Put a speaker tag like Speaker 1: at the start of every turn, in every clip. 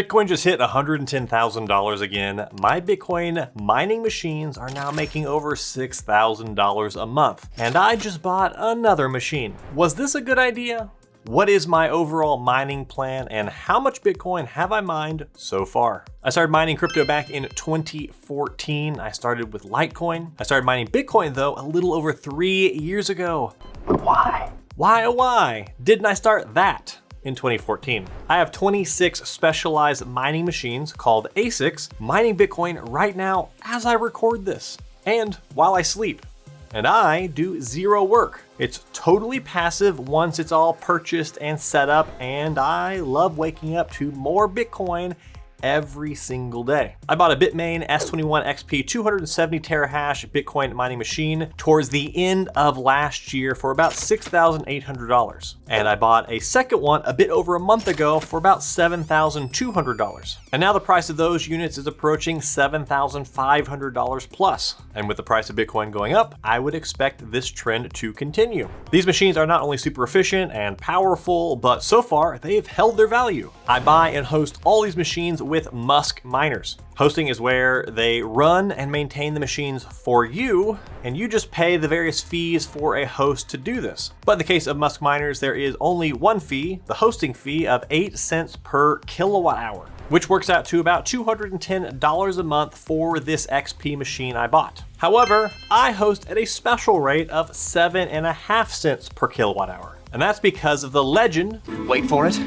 Speaker 1: Bitcoin just hit $110,000 again. My Bitcoin mining machines are now making over $6,000 a month. And I just bought another machine. Was this a good idea? What is my overall mining plan and how much Bitcoin have I mined so far? I started mining crypto back in 2014. I started with Litecoin. I started mining Bitcoin though a little over 3 years ago. Why? Why didn't I start that in 2014? I have 26 specialized mining machines called ASICs mining Bitcoin right now as I record this and while I sleep. And I do zero work. It's totally passive once it's all purchased and set up, and I love waking up to more Bitcoin every single day. I bought a Bitmain S21 XP 270 terahash Bitcoin mining machine towards the end of last year for about $6,800. And I bought a second one a bit over a month ago for about $7,200. And now the price of those units is approaching $7,500 plus. And with the price of Bitcoin going up, I would expect this trend to continue. These machines are not only super efficient and powerful, but so far they've held their value. I buy and host all these machines with Musk miners. Hosting is where they run and maintain the machines for you, and you just pay the various fees for a host to do this. But in the case of Musk miners, there is only one fee, the hosting fee of 8 cents per kilowatt hour, which works out to about $210 a month for this XP machine I bought. However, I host at a special rate of 7.5 cents per kilowatt hour. And that's because of the legend, wait for it,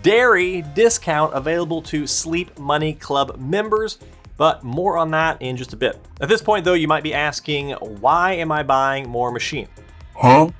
Speaker 1: dairy discount available to Sleep Money Club members, but more on that in just a bit. At this point though, you might be asking, why am I buying more machine? Huh?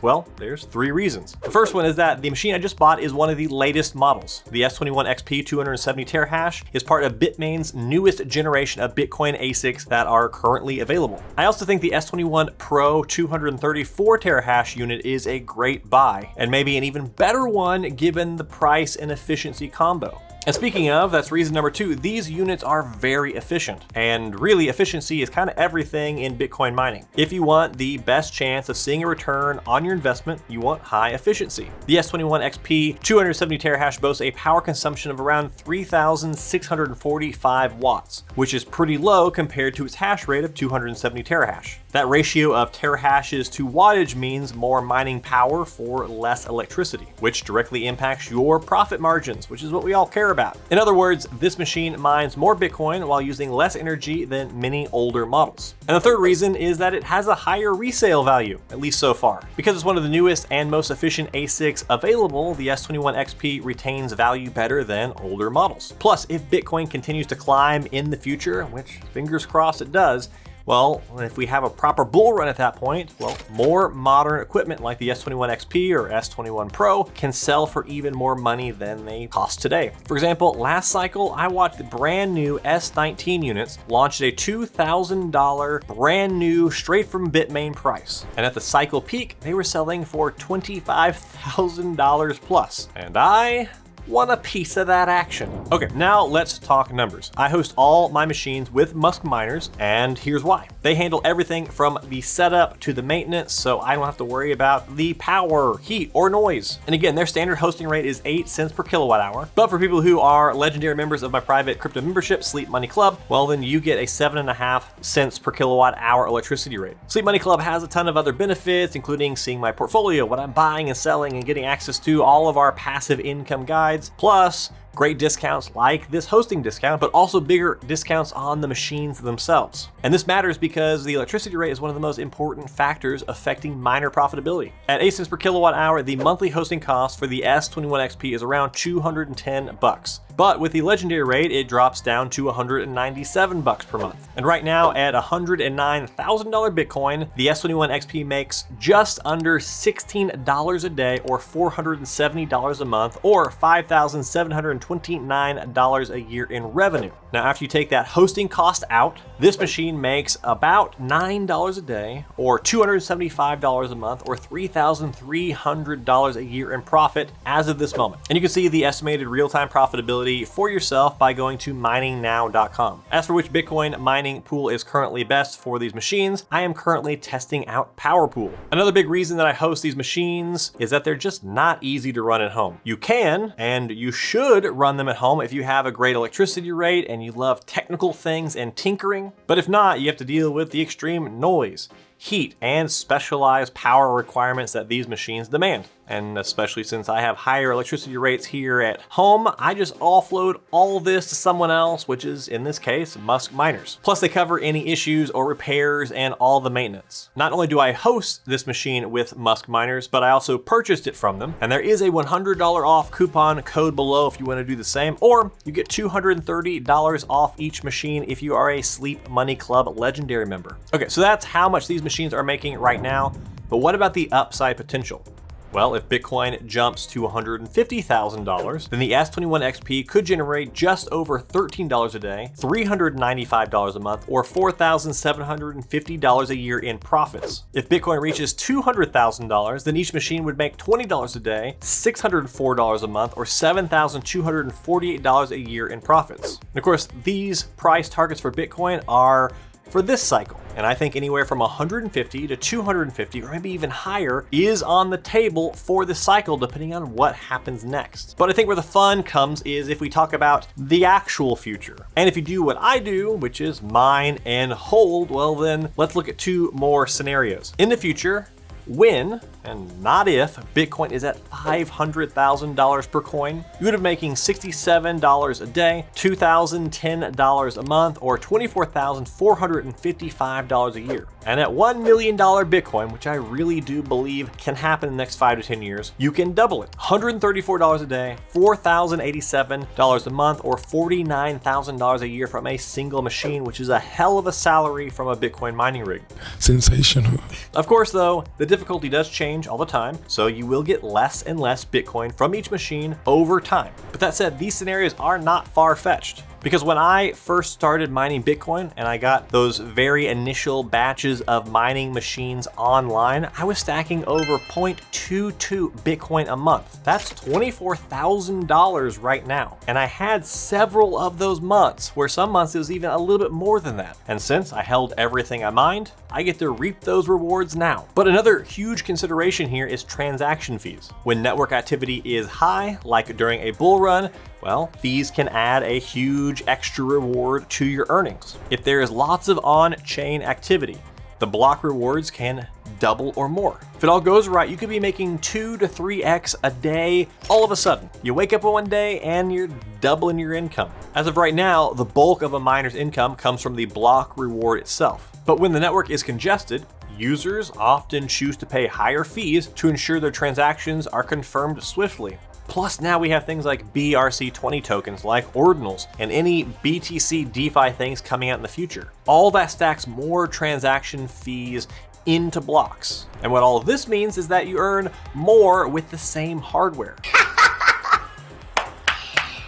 Speaker 1: Well, there's 3 reasons. The first one is that the machine I just bought is one of the latest models. The S21 XP 270 terahash is part of Bitmain's newest generation of Bitcoin ASICs that are currently available. I also think the S21 Pro 234 terahash unit is a great buy, and maybe an even better one given the price and efficiency combo. And speaking of, that's reason number 2, these units are very efficient. And really, efficiency is kind of everything in Bitcoin mining. If you want the best chance of seeing a return on your investment, you want high efficiency. The S21 XP 270 terahash boasts a power consumption of around 3,645 watts, which is pretty low compared to its hash rate of 270 terahash. That ratio of terahashes to wattage means more mining power for less electricity, which directly impacts your profit margins, which is what we all care about. In other words, this machine mines more Bitcoin while using less energy than many older models. And the third reason is that it has a higher resale value, at least so far. Because it's one of the newest and most efficient ASICs available, the S21 XP retains value better than older models. Plus, if Bitcoin continues to climb in the future, which fingers crossed it does, well, if we have a proper bull run at that point, well, more modern equipment like the S21 XP or S21 Pro can sell for even more money than they cost today. For example, last cycle, I watched the brand new S19 units launch at a $2,000 brand new straight from Bitmain price. And at the cycle peak, they were selling for $25,000 plus. And I want a piece of that action. Okay, now let's talk numbers. I host all my machines with Musk miners, and here's why. They handle everything from the setup to the maintenance, so I don't have to worry about the power, heat, or noise. And again, their standard hosting rate is 8 cents per kilowatt hour. But for people who are legendary members of my private crypto membership, Sleep Money Club, well then you get a 7.5 cents per kilowatt hour electricity rate. Sleep Money Club has a ton of other benefits, including seeing my portfolio, what I'm buying and selling, and getting access to all of our passive income guides, plus great discounts like this hosting discount, but also bigger discounts on the machines themselves. And this matters because the electricity rate is one of the most important factors affecting miner profitability. At 8 cents per kilowatt hour, the monthly hosting cost for the S21 XP is around $210. But with the legendary rate, it drops down to $197 per month. And right now at $109,000 Bitcoin, the S21 XP makes just under $16 a day or $470 a month or $5,729 a year in revenue. Now, after you take that hosting cost out, this machine makes about $9 a day or $275 a month or $3,300 a year in profit as of this moment. And you can see the estimated real-time profitability for yourself by going to miningnow.com. As for which Bitcoin mining pool is currently best for these machines, I am currently testing out PowerPool. Another big reason that I host these machines is that they're just not easy to run at home. You can, and you should run them at home if you have a great electricity rate and you love technical things and tinkering. But if not, you have to deal with the extreme noise, heat, and specialized power requirements that these machines demand. And especially since I have higher electricity rates here at home, I just offload all this to someone else, which is, in this case, Musk Miners. Plus, they cover any issues or repairs and all the maintenance. Not only do I host this machine with Musk Miners, but I also purchased it from them. And there is a $100 off coupon code below if you want to do the same, or you get $230 off each machine if you are a Sleep Money Club Legendary member. Okay, so that's how much these machines are making right now, but what about the upside potential? Well, if Bitcoin jumps to $150,000, then the S21 XP could generate just over $13 a day, $395 a month, or $4,750 a year in profits. If Bitcoin reaches $200,000, then each machine would make $20 a day, $604 a month, or $7,248 a year in profits. And of course, these price targets for Bitcoin are for this cycle. And I think anywhere from 150 to 250, or maybe even higher, is on the table for this cycle, depending on what happens next. But I think where the fun comes is if we talk about the actual future. And if you do what I do, which is mine and hold, well then let's look at two more scenarios. In the future, when, and not if, Bitcoin is at $500,000 per coin, you would be making $67 a day, $2,010 a month, or $24,455 a year. And at $1 million Bitcoin, which I really do believe can happen in the next 5 to 10 years, you can double it. $134 a day, $4,087 a month, or $49,000 a year from a single machine, which is a hell of a salary from a Bitcoin mining rig.
Speaker 2: Sensational.
Speaker 1: Of course, though, the difficulty does change all the time, so you will get less and less Bitcoin from each machine over time. But that said, these scenarios are not far-fetched. Because when I first started mining Bitcoin and I got those very initial batches of mining machines online, I was stacking over 0.22 Bitcoin a month. That's $24,000 right now. And I had several of those months where some months it was even a little bit more than that. And since I held everything I mined, I get to reap those rewards now. But another huge consideration here is transaction fees. When network activity is high, like during a bull run, well, fees can add a huge extra reward to your earnings. If there is lots of on-chain activity, the block rewards can double or more. If it all goes right, you could be making 2 to 3x a day all of a sudden. You wake up one day and you're doubling your income. As of right now, the bulk of a miner's income comes from the block reward itself. But when the network is congested, users often choose to pay higher fees to ensure their transactions are confirmed swiftly. Plus, now we have things like BRC20 tokens like ordinals and any BTC DeFi things coming out in the future. All that stacks more transaction fees into blocks. And what all of this means is that you earn more with the same hardware.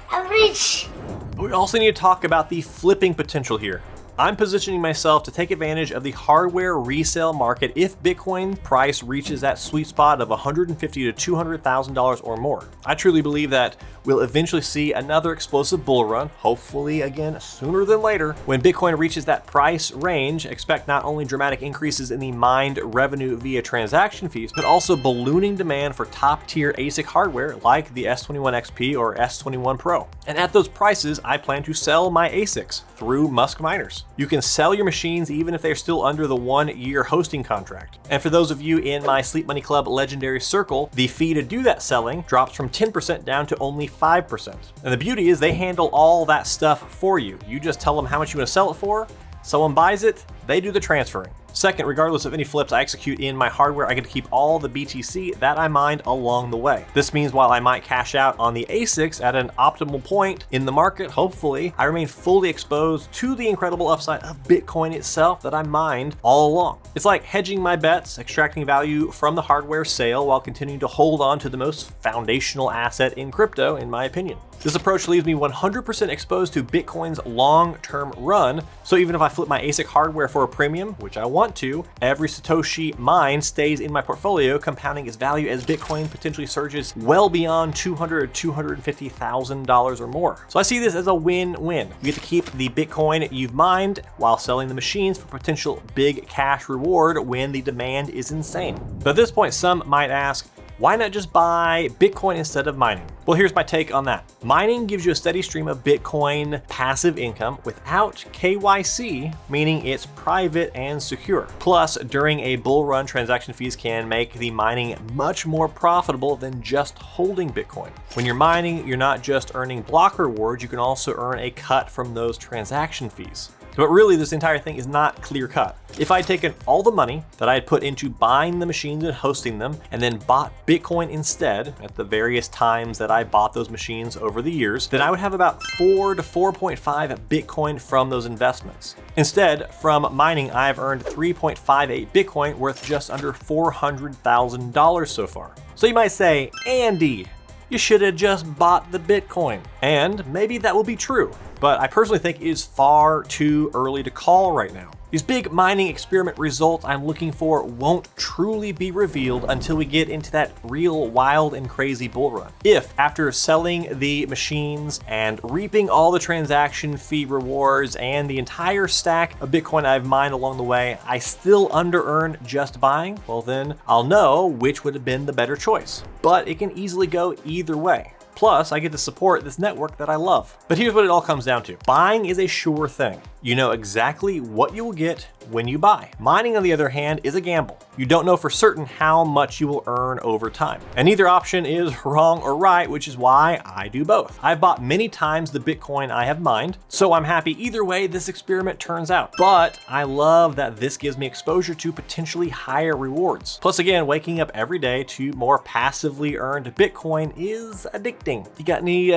Speaker 3: I'm rich.
Speaker 1: But we also need to talk about the flipping potential here. I'm positioning myself to take advantage of the hardware resale market if Bitcoin price reaches that sweet spot of $150,000 to $200,000 or more. I truly believe that we'll eventually see another explosive bull run, hopefully again sooner than later. When Bitcoin reaches that price range, expect not only dramatic increases in the mined revenue via transaction fees, but also ballooning demand for top-tier ASIC hardware like the S21 XP or S21 Pro. And at those prices, I plan to sell my ASICs through Musk Miners. You can sell your machines even if they're still under the 1-year hosting contract. And for those of you in my Sleep Money Club Legendary Circle, the fee to do that selling drops from 10% down to only 5%. And the beauty is they handle all that stuff for you. You just tell them how much you want to sell it for, someone buys it, they do the transferring. Second, regardless of any flips I execute in my hardware, I get to keep all the BTC that I mined along the way. This means while I might cash out on the ASICs at an optimal point in the market, hopefully, I remain fully exposed to the incredible upside of Bitcoin itself that I mined all along. It's like hedging my bets, extracting value from the hardware sale while continuing to hold on to the most foundational asset in crypto, in my opinion. This approach leaves me 100% exposed to Bitcoin's long-term run, so even if I flip my ASIC hardware for a premium, which I want to, every Satoshi mined stays in my portfolio, compounding its value as Bitcoin potentially surges well beyond $200,000 to $250,000 or more. So I see this as a win-win. You get to keep the Bitcoin you've mined while selling the machines for potential big cash reward when the demand is insane. But at this point, some might ask, Why not just buy Bitcoin instead of mining? Well, here's my take on that. Mining gives you a steady stream of Bitcoin passive income without KYC, meaning it's private and secure. Plus, during a bull run, transaction fees can make the mining much more profitable than just holding Bitcoin. When you're mining, you're not just earning block rewards, you can also earn a cut from those transaction fees. But really, this entire thing is not clear cut. If I had taken all the money that I had put into buying the machines and hosting them, and then bought Bitcoin instead at the various times that I bought those machines over the years, then I would have about 4 to 4.5 Bitcoin from those investments. Instead, from mining, I've earned 3.58 Bitcoin, worth just under $400,000 so far. So you might say, Andy, you should have just bought the Bitcoin. And maybe that will be true, but I personally think it is far too early to call right now. These big mining experiment results I'm looking for won't truly be revealed until we get into that real wild and crazy bull run. If after selling the machines and reaping all the transaction fee rewards and the entire stack of Bitcoin I've mined along the way, I still under-earn just buying, well then I'll know which would have been the better choice. But it can easily go either way. Plus, I get to support this network that I love. But here's what it all comes down to. Buying is a sure thing. You know exactly what you will get when you buy. Mining, on the other hand, is a gamble. You don't know for certain how much you will earn over time. And neither option is wrong or right, which is why I do both. I've bought many times the Bitcoin I have mined, so I'm happy either way this experiment turns out. But I love that this gives me exposure to potentially higher rewards. Plus, again, waking up every day to more passively earned Bitcoin is addicting. You got any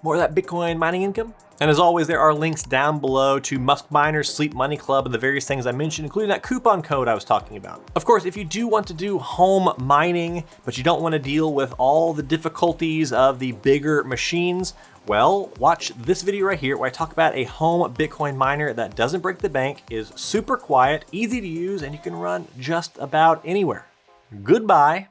Speaker 1: more of that Bitcoin mining income? And as always, there are links down below to Musk Miners, Sleep Money Club, and the various things I mentioned, including that coupon code I was talking about. Of course, if you do want to do home mining, but you don't want to deal with all the difficulties of the bigger machines, well, watch this video right here where I talk about a home Bitcoin miner that doesn't break the bank, is super quiet, easy to use, and you can run just about anywhere. Goodbye.